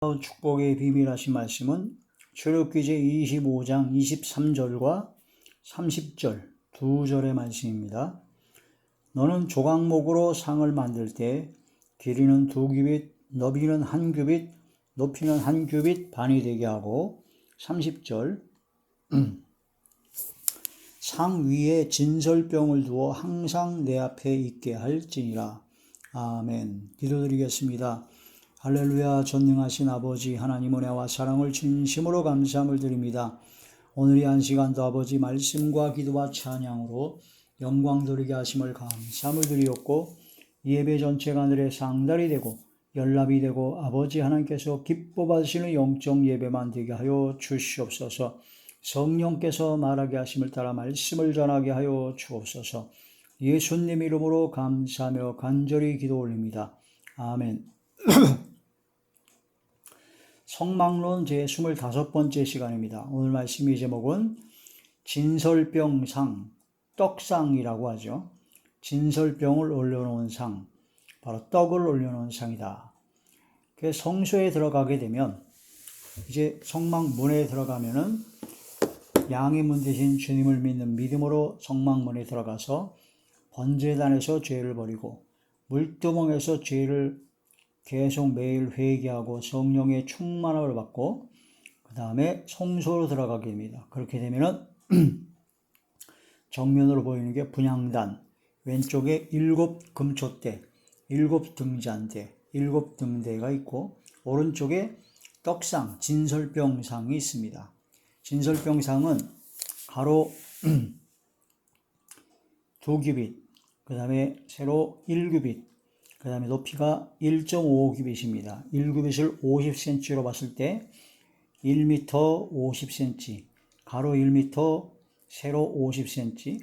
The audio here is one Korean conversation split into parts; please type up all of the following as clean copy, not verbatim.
축복의 비밀하신 말씀은 출애굽기 제25장 23절과 30절 두 절의 말씀입니다. 너는 조각목으로 상을 만들 때 길이는 2규빗, 너비는 1규빗, 높이는 1규빗 반이 되게 하고 30절 상 위에 진설병을 두어 항상 내 앞에 있게 할지니라. 아멘. 기도드리겠습니다. 할렐루야. 전능하신 아버지 하나님 은혜와 사랑을 진심으로 감사함을 드립니다. 오늘 이 한 시간도 아버지 말씀과 기도와 찬양으로 영광 돌리게 하심을 감사함을 드리옵고 예배 전체가 하늘의 상달이 되고 연락이 되고 아버지 하나님께서 기뻐 받으시는 영적 예배만 되게 하여 주시옵소서. 성령께서 말하게 하심을 따라 말씀을 전하게 하여 주옵소서. 예수님 이름으로 감사하며 간절히 기도 올립니다. 아멘. 성막론 제25번째 시간입니다. 오늘 말씀의 제목은 진설병상, 떡상이라고 하죠. 진설병을 올려놓은 상, 바로 떡을 올려놓은 상이다. 성소에 들어가게 되면 이제 성막문에 들어가면은 양의 문 대신 주님을 믿는 믿음으로 성막문에 들어가서 번제단에서 죄를 버리고 물두멍에서 죄를 계속 매일 회개하고 성령의 충만함을 받고 그 다음에 성소로 들어가게 됩니다. 그렇게 되면은 정면으로 보이는 게 분향단, 왼쪽에 7 금초대, 7 등잔대, 7 등대가 있고 오른쪽에 떡상, 진설병상이 있습니다. 진설병상은 가로 2규빗, 그 다음에 세로 1규빗, 그 다음에 높이가 1.5규빗입니다. 1규빗을 50cm로 봤을 때 1m 50cm, 가로 1m, 세로 50cm,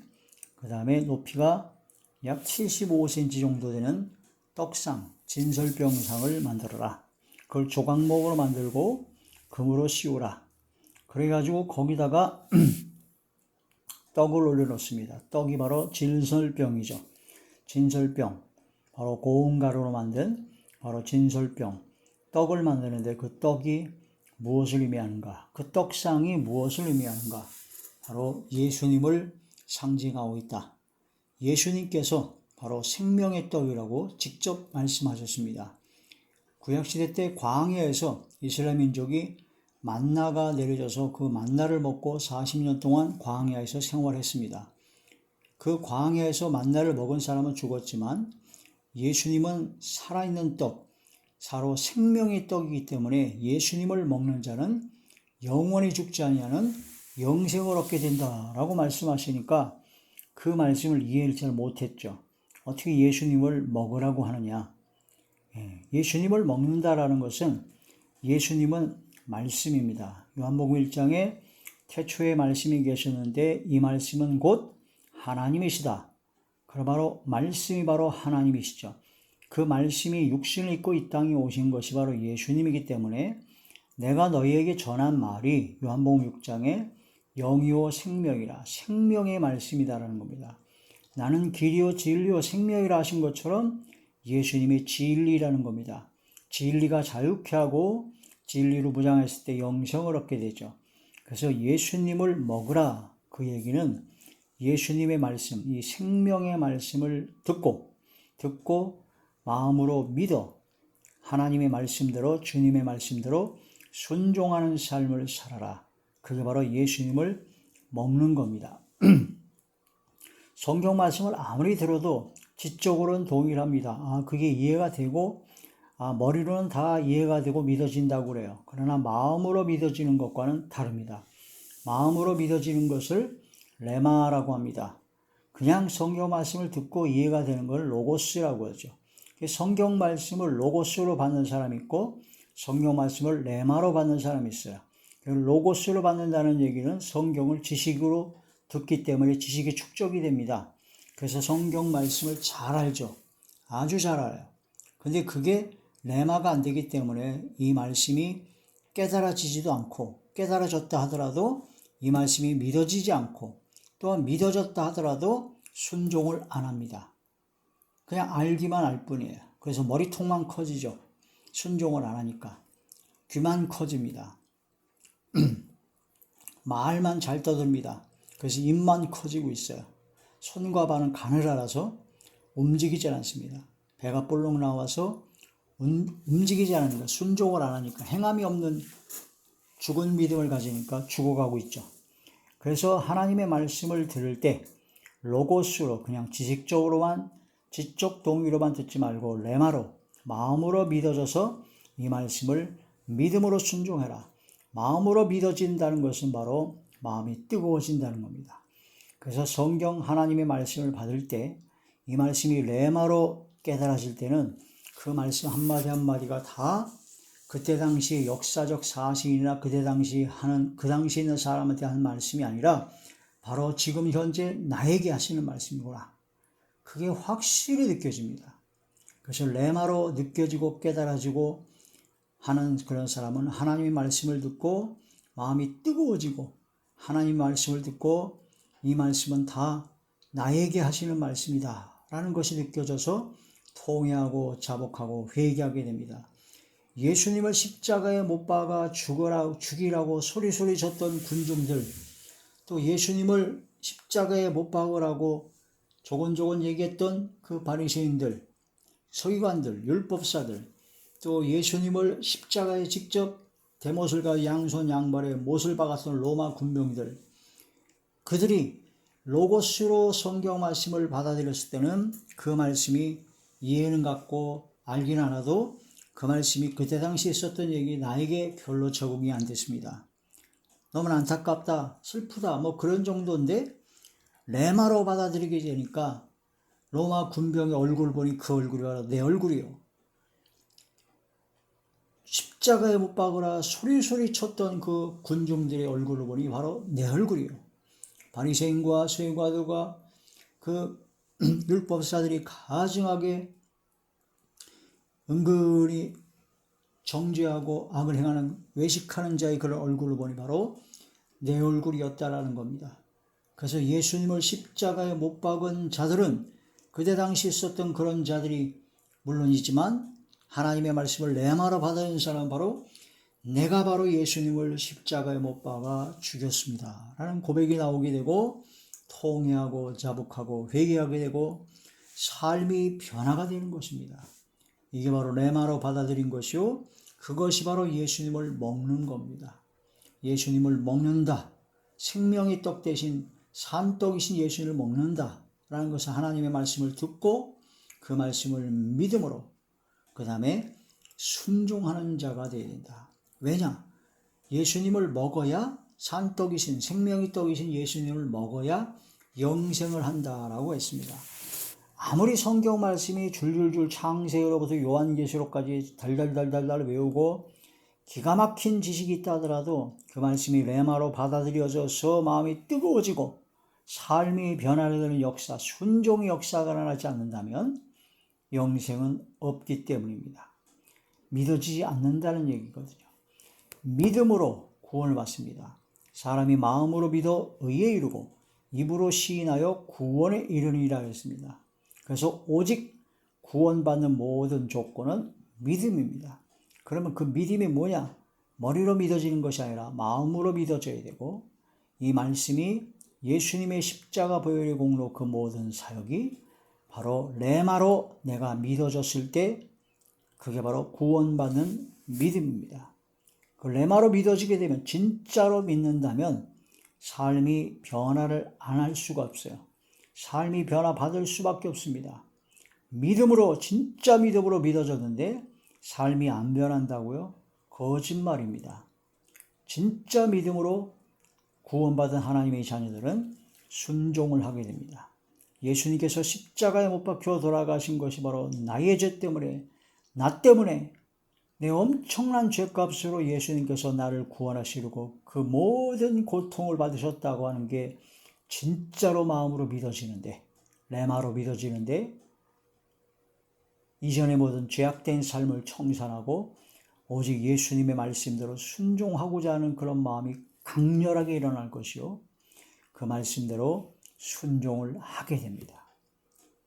그 다음에 높이가 약 75cm 정도 되는 떡상, 진설병상을 만들어라. 그걸 조각목으로 만들고 금으로 씌우라. 그래가지고 거기다가 떡을 올려놓습니다. 떡이 바로 진설병이죠. 진설병. 바로 고운 가루로 만든 바로 진설병. 떡을 만드는데 그 떡이 무엇을 의미하는가? 그 떡상이 무엇을 의미하는가? 바로 예수님을 상징하고 있다. 예수님께서 바로 생명의 떡이라고 직접 말씀하셨습니다. 구약시대 때 광야에서 이스라엘 민족이 만나가 내려져서 그 만나를 먹고 40년 동안 광야에서 생활했습니다. 그 광야에서 만나를 먹은 사람은 죽었지만 예수님은 살아있는 떡, 바로 생명의 떡이기 때문에 예수님을 먹는 자는 영원히 죽지 아니하는 영생을 얻게 된다라고 말씀하시니까 그 말씀을 이해를 잘 못했죠. 어떻게 예수님을 먹으라고 하느냐. 예수님을 먹는다라는 것은 예수님은 말씀입니다. 요한복음 1장에 태초에 말씀이 계셨는데 이 말씀은 곧 하나님이시다. 그럼 바로 말씀이 바로 하나님이시죠. 그 말씀이 육신을 입고 이 땅에 오신 것이 바로 예수님이기 때문에 내가 너희에게 전한 말이 요한복음 6장에 영이요 생명이라 생명의 말씀이다라는 겁니다. 나는 길이요 진리요 생명이라 하신 것처럼 예수님이 진리라는 겁니다. 진리가 자유케 하고 진리로 무장했을 때 영생을 얻게 되죠. 그래서 예수님을 먹으라 그 얘기는 예수님의 말씀, 이 생명의 말씀을 듣고 마음으로 믿어 하나님의 말씀대로 주님의 말씀대로 순종하는 삶을 살아라. 그게 바로 예수님을 먹는 겁니다. 성경 말씀을 아무리 들어도 지적으로는 동일합니다. 그게 이해가 되고 머리로는 다 이해가 되고 믿어진다고 그래요. 그러나 마음으로 믿어지는 것과는 다릅니다. 마음으로 믿어지는 것을 레마라고 합니다. 그냥 성경 말씀을 듣고 이해가 되는 걸 로고스라고 하죠. 성경 말씀을 로고스로 받는 사람이 있고 성경 말씀을 레마로 받는 사람이 있어요. 로고스로 받는다는 얘기는 성경을 지식으로 듣기 때문에 지식이 축적이 됩니다. 그래서 성경 말씀을 잘 알죠. 아주 잘 알아요. 근데 그게 레마가 안 되기 때문에 이 말씀이 깨달아지지도 않고 깨달아졌다 하더라도 이 말씀이 믿어지지 않고 또한 믿어졌다 하더라도 순종을 안 합니다. 그냥 알기만 알 뿐이에요. 그래서 머리통만 커지죠. 순종을 안 하니까. 귀만 커집니다. 말만 잘 떠듭니다. 그래서 입만 커지고 있어요. 손과 발은 가늘어라서 움직이지 않습니다. 배가 볼록 나와서 움직이지 않으니까, 순종을 안 하니까, 행함이 없는 죽은 믿음을 가지니까 죽어가고 있죠. 그래서 하나님의 말씀을 들을 때 로고스로, 그냥 지식적으로만, 지적 동의로만 듣지 말고 레마로, 마음으로 믿어져서 이 말씀을 믿음으로 순종해라. 마음으로 믿어진다는 것은 바로 마음이 뜨거워진다는 겁니다. 그래서 성경 하나님의 말씀을 받을 때 이 말씀이 레마로 깨달아질 때는 그 말씀 한마디 한마디가 다 그때 당시 역사적 사실이나 그때 당시 하는, 그 당시 있는 사람한테 하는 말씀이 아니라 바로 지금 현재 나에게 하시는 말씀이구나. 그게 확실히 느껴집니다. 그래서 레마로 느껴지고 깨달아지고 하는 그런 사람은 하나님의 말씀을 듣고 마음이 뜨거워지고, 하나님의 말씀을 듣고 이 말씀은 다 나에게 하시는 말씀이다 라는 것이 느껴져서 통회하고 자복하고 회개하게 됩니다. 예수님을 십자가에 못 박아 죽이라고 소리소리 쳤던 군중들, 또 예수님을 십자가에 못 박으라고 조곤조곤 얘기했던 그 바리새인들, 서기관들, 율법사들, 또 예수님을 십자가에 직접 대못을과 양손 양발에 못을 박았던 로마 군병들, 그들이 로고스로 성경 말씀을 받아들였을 때는 그 말씀이 이해는 갔고 알긴 않아도 그 말씀이 그때 당시 있었던 얘기 나에게 별로 적응이 안 됐습니다. 너무 안타깝다, 슬프다, 뭐 그런 정도인데 레마로 받아들이게 되니까 로마 군병의 얼굴 보니 그 얼굴이 바로 내 얼굴이요. 십자가에 못 박으라 소리소리 쳤던 그 군중들의 얼굴을 보니 바로 내 얼굴이요. 바리새인과 서기관들과 그 율법사들이 가증하게 은근히 정죄하고 악을 행하는, 외식하는 자의 그런 얼굴을 보니 바로 내 얼굴이었다라는 겁니다. 그래서 예수님을 십자가에 못 박은 자들은 그때 당시 있었던 그런 자들이 물론이지만 하나님의 말씀을 레마로 받아들인 사람은 바로 내가 바로 예수님을 십자가에 못 박아 죽였습니다 라는 고백이 나오게 되고 통회하고 자복하고 회개하게 되고 삶이 변화가 되는 것입니다. 이게 바로 레마로 받아들인 것이요, 그것이 바로 예수님을 먹는 겁니다. 예수님을 먹는다, 생명의 떡 대신 산떡이신 예수님을 먹는다 라는 것은 하나님의 말씀을 듣고 그 말씀을 믿음으로 그 다음에 순종하는 자가 되어야 된다. 왜냐? 예수님을 먹어야, 산떡이신, 생명의 떡이신 예수님을 먹어야 영생을 한다라고 했습니다. 아무리 성경 말씀이 줄줄줄 창세기로부터 요한계시록까지 달달달달 외우고 기가 막힌 지식이 있다 하더라도 그 말씀이 레마로 받아들여져서 마음이 뜨거워지고 삶이 변화되는 역사, 순종의 역사가 일어나지 않는다면 영생은 없기 때문입니다. 믿어지지 않는다는 얘기거든요. 믿음으로 구원을 받습니다. 사람이 마음으로 믿어 의에 이르고 입으로 시인하여 구원에 이르니라 했습니다. 그래서 오직 구원받는 모든 조건은 믿음입니다. 그러면 그 믿음이 뭐냐? 머리로 믿어지는 것이 아니라 마음으로 믿어져야 되고, 이 말씀이 예수님의 십자가 보혈의 공로 그 모든 사역이 바로 레마로 내가 믿어졌을 때 그게 바로 구원받는 믿음입니다. 그 레마로 믿어지게 되면, 진짜로 믿는다면 삶이 변화를 안 할 수가 없어요. 삶이 변화받을 수밖에 없습니다. 믿음으로, 진짜 믿음으로 믿어졌는데 삶이 안 변한다고요? 거짓말입니다. 진짜 믿음으로 구원받은 하나님의 자녀들은 순종을 하게 됩니다. 예수님께서 십자가에 못 박혀 돌아가신 것이 바로 나의 죄 때문에, 나 때문에, 내 엄청난 죄값으로 예수님께서 나를 구원하시려고 그 모든 고통을 받으셨다고 하는 게 진짜로 마음으로 믿어지는데, 레마로 믿어지는데, 이전의 모든 죄악된 삶을 청산하고 오직 예수님의 말씀대로 순종하고자 하는 그런 마음이 강렬하게 일어날 것이요, 그 말씀대로 순종을 하게 됩니다.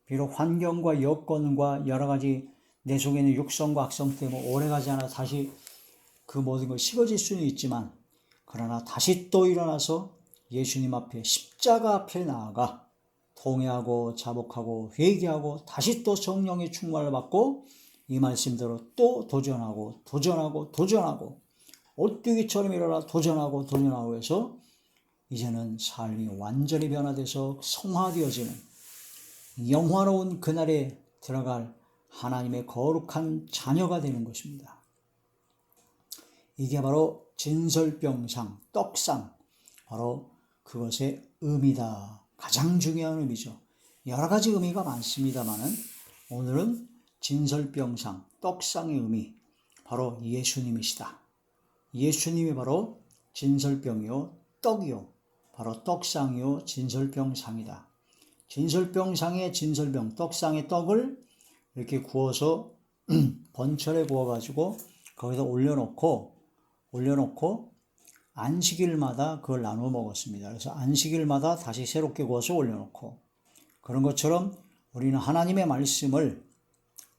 비록 환경과 여건과 여러 가지 내 속에 있는 육성과 악성 때문에 오래가지 않아 다시 그 모든 걸 식어질 수는 있지만 그러나 다시 또 일어나서 예수님 앞에 십자가 앞에 나아가 통회하고 자복하고 회개하고 다시 또 성령의 충만을 받고 이 말씀대로 또 도전하고 오뚜기처럼 일어나 도전하고 해서 이제는 삶이 완전히 변화돼서 성화되어지는 영화로운 그날에 들어갈 하나님의 거룩한 자녀가 되는 것입니다. 이게 바로 진설병상, 떡상, 바로 그것의 의미다. 가장 중요한 의미죠. 여러 가지 의미가 많습니다만은 오늘은 진설병상, 떡상의 의미, 바로 예수님이시다. 예수님이 바로 진설병이요, 떡이요, 바로 떡상이요, 진설병상이다. 진설병상의 진설병, 떡상의 떡을 이렇게 구워서 번철에 구워가지고 거기다 올려놓고 안식일마다 그걸 나누어 먹었습니다. 그래서 안식일마다 다시 새롭게 구워서 올려놓고 그런 것처럼 우리는 하나님의 말씀을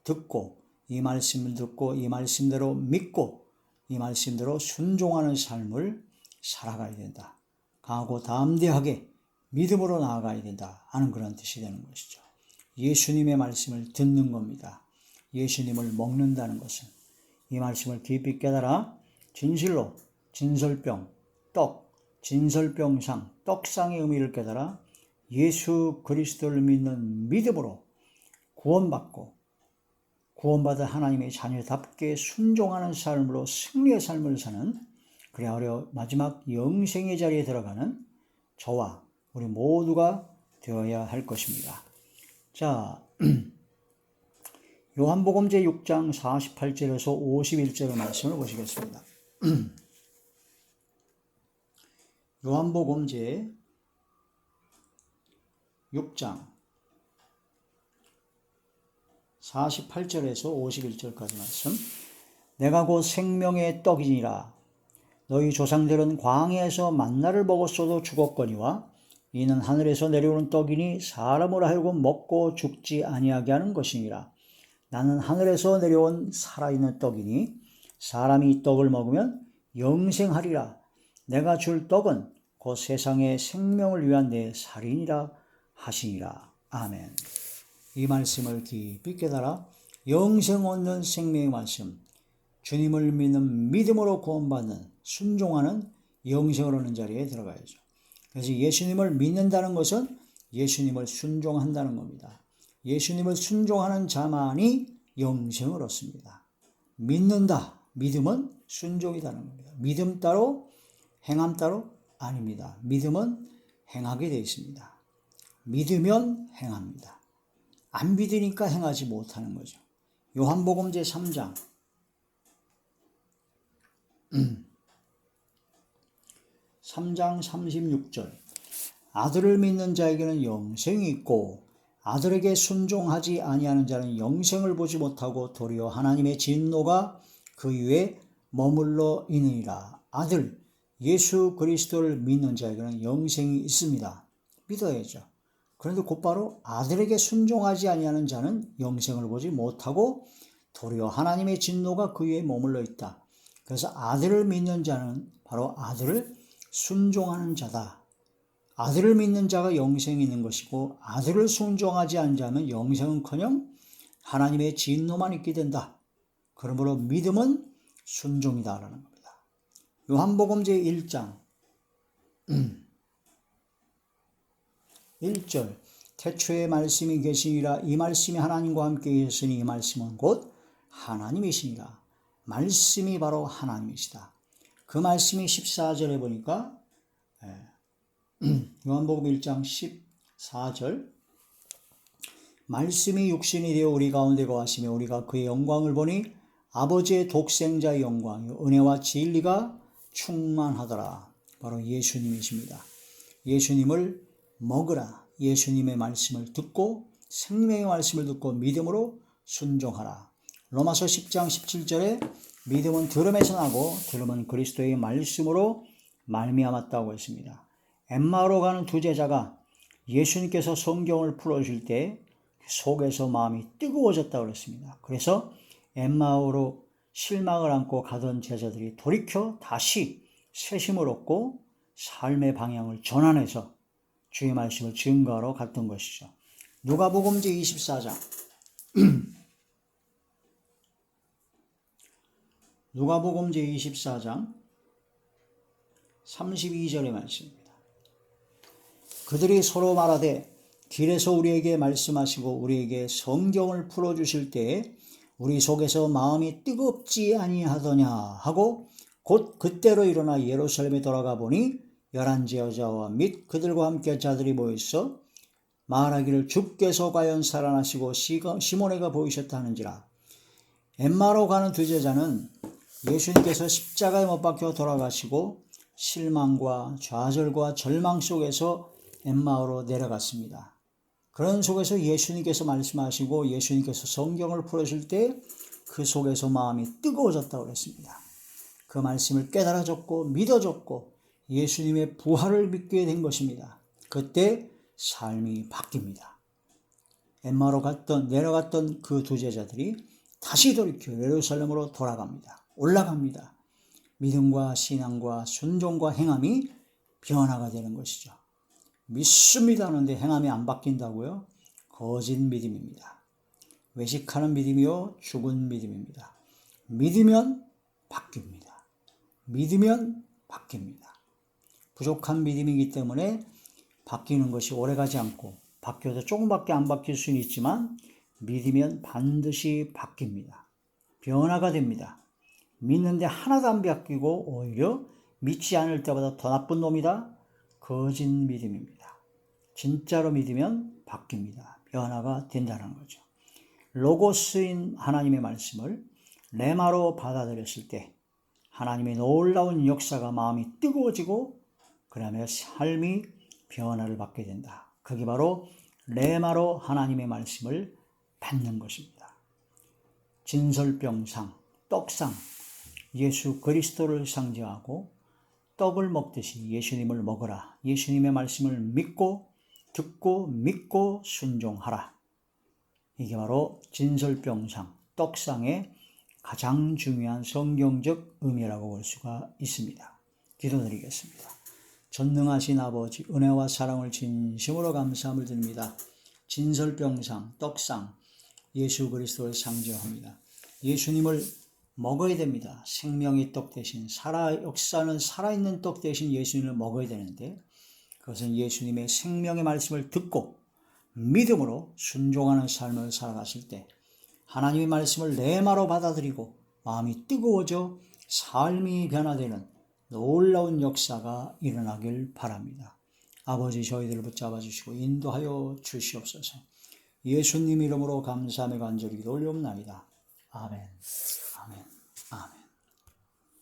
듣고 이 말씀을 듣고 이 말씀대로 믿고 이 말씀대로 순종하는 삶을 살아가야 된다. 강하고 담대하게 믿음으로 나아가야 된다 하는 그런 뜻이 되는 것이죠. 예수님의 말씀을 듣는 겁니다. 예수님을 먹는다는 것은 이 말씀을 깊이 깨달아 진실로 진설병, 떡, 진설병상, 떡상의 의미를 깨달아 예수 그리스도를 믿는 믿음으로 구원받은 하나님의 자녀답게 순종하는 삶으로 승리의 삶을 사는, 그래야 마지막 영생의 자리에 들어가는 저와 우리 모두가 되어야 할 것입니다. 자, 요한복음 제6장 48절에서 51절의 말씀을 보시겠습니다. 요한복음 제6장 48절에서 51절까지 말씀. 내가 곧 생명의 떡이니라. 너희 조상들은 광야에서 만나를 먹었어도 죽었거니와 이는 하늘에서 내려오는 떡이니 사람으로 하여금 먹고 죽지 아니하게 하는 것이니라. 나는 하늘에서 내려온 살아있는 떡이니 사람이 이 떡을 먹으면 영생하리라. 내가 줄 떡은 곧 세상의 생명을 위한 내 살이니라 하시니라. 아멘. 이 말씀을 깊이 깨달아 영생 얻는 생명의 말씀, 주님을 믿는 믿음으로 구원받는 순종하는 영생을 얻는 자리에 들어가야죠. 그래서 예수님을 믿는다는 것은 예수님을 순종한다는 겁니다. 예수님을 순종하는 자만이 영생을 얻습니다. 믿는다. 믿음은 순종이라는 겁니다. 믿음 따로 행함 따로 아닙니다. 믿음은 행하게 되어 있습니다. 믿으면 행합니다. 안 믿으니까 행하지 못하는 거죠. 요한복음 제3장 3장 36절. 아들을 믿는 자에게는 영생이 있고 아들에게 순종하지 아니하는 자는 영생을 보지 못하고 도리어 하나님의 진노가 그 위에 머물러 있느니라. 아들 예수 그리스도를 믿는 자에게는 영생이 있습니다. 믿어야죠. 그런데 곧바로 아들에게 순종하지 아니하는 자는 영생을 보지 못하고 도리어 하나님의 진노가 그 위에 머물러 있다. 그래서 아들을 믿는 자는 바로 아들을 순종하는 자다. 아들을 믿는 자가 영생이 있는 것이고 아들을 순종하지 않는 자는 영생은커녕 하나님의 진노만 있게 된다. 그러므로 믿음은 순종이다라는 겁니다. 요한복음 제1장 1절. 태초에 말씀이 계시니라. 이 말씀이 하나님과 함께 계셨으니 이 말씀은 곧 하나님이시니라. 말씀이 바로 하나님이시다. 그 말씀이 14절에 보니까 요한복음 1장 14절. 말씀이 육신이 되어 우리 가운데 거하시며 우리가 그의 영광을 보니 아버지의 독생자의 영광, 은혜와 진리가 충만하더라. 바로 예수님이십니다. 예수님을 먹으라. 예수님의 말씀을 듣고 생명의 말씀을 듣고 믿음으로 순종하라. 로마서 10장 17절에 믿음은 들음에서 나고 들음은 그리스도의 말씀으로 말미암았다고 했습니다. 엠마오로 가는 두 제자가 예수님께서 성경을 풀어주실 때 속에서 마음이 뜨거워졌다고 했습니다. 그래서 엠마오로 실망을 안고 가던 제자들이 돌이켜 다시 새심을 얻고 삶의 방향을 전환해서 주의 말씀을 증거하러 갔던 것이죠. 누가복음 제24장 누가복음 제24장 32절의 말씀입니다. 그들이 서로 말하되 길에서 우리에게 말씀하시고 우리에게 성경을 풀어주실 때에 우리 속에서 마음이 뜨겁지 아니하더냐 하고 곧 그때로 일어나 예루살렘에 돌아가 보니 11 여자와 및 그들과 함께 자들이 모여있어 말하기를 주께서 과연 살아나시고 시몬에게 보이셨다 하는지라. 엠마로 가는 두 제자는 예수님께서 십자가에 못 박혀 돌아가시고 실망과 좌절과 절망 속에서 엠마오로 내려갔습니다. 그런 속에서 예수님께서 말씀하시고 예수님께서 성경을 풀어줄 때 그 속에서 마음이 뜨거워졌다고 그랬습니다. 그 말씀을 깨달아졌고 믿어졌고 예수님의 부활을 믿게 된 것입니다. 그때 삶이 바뀝니다. 엠마로 내려갔던 그 두 제자들이 다시 돌이켜 예루살렘으로 돌아갑니다. 올라갑니다. 믿음과 신앙과 순종과 행함이 변화가 되는 것이죠. 믿습니다 하는데 행함이 안 바뀐다고요? 거짓 믿음입니다. 외식하는 믿음이요 죽은 믿음입니다. 믿으면 바뀝니다. 믿으면 바뀝니다. 부족한 믿음이기 때문에 바뀌는 것이 오래가지 않고 바뀌어도 조금밖에 안 바뀔 수는 있지만 믿으면 반드시 바뀝니다. 변화가 됩니다. 믿는데 하나도 안 바뀌고 오히려 믿지 않을 때보다 더 나쁜 놈이다? 거짓 믿음입니다. 진짜로 믿으면 바뀝니다. 변화가 된다는 거죠. 로고스인 하나님의 말씀을 레마로 받아들였을 때 하나님의 놀라운 역사가 마음이 뜨거워지고 그러면 삶이 변화를 받게 된다. 그게 바로 레마로 하나님의 말씀을 받는 것입니다. 진설병상, 떡상, 예수 그리스도를 상징하고 떡을 먹듯이 예수님을 먹으라. 예수님의 말씀을 듣고 믿고 순종하라. 이게 바로 진설병상, 떡상의 가장 중요한 성경적 의미라고 볼 수가 있습니다. 기도드리겠습니다. 전능하신 아버지, 은혜와 사랑을 진심으로 감사함을 드립니다. 진설병상, 떡상, 예수 그리스도를 상징합니다. 예수님을 먹어야 됩니다. 생명의 떡 대신 역사는 살아있는 떡 대신 예수님을 먹어야 되는데 그것은 예수님의 생명의 말씀을 듣고 믿음으로 순종하는 삶을 살아가실 때 하나님의 말씀을 레마로 받아들이고 마음이 뜨거워져 삶이 변화되는 놀라운 역사가 일어나길 바랍니다. 아버지 저희들을 붙잡아 주시고 인도하여 주시옵소서. 예수님 이름으로 감사하며 간절히 기도 올리옵나이다. 아멘. 아멘. 아멘.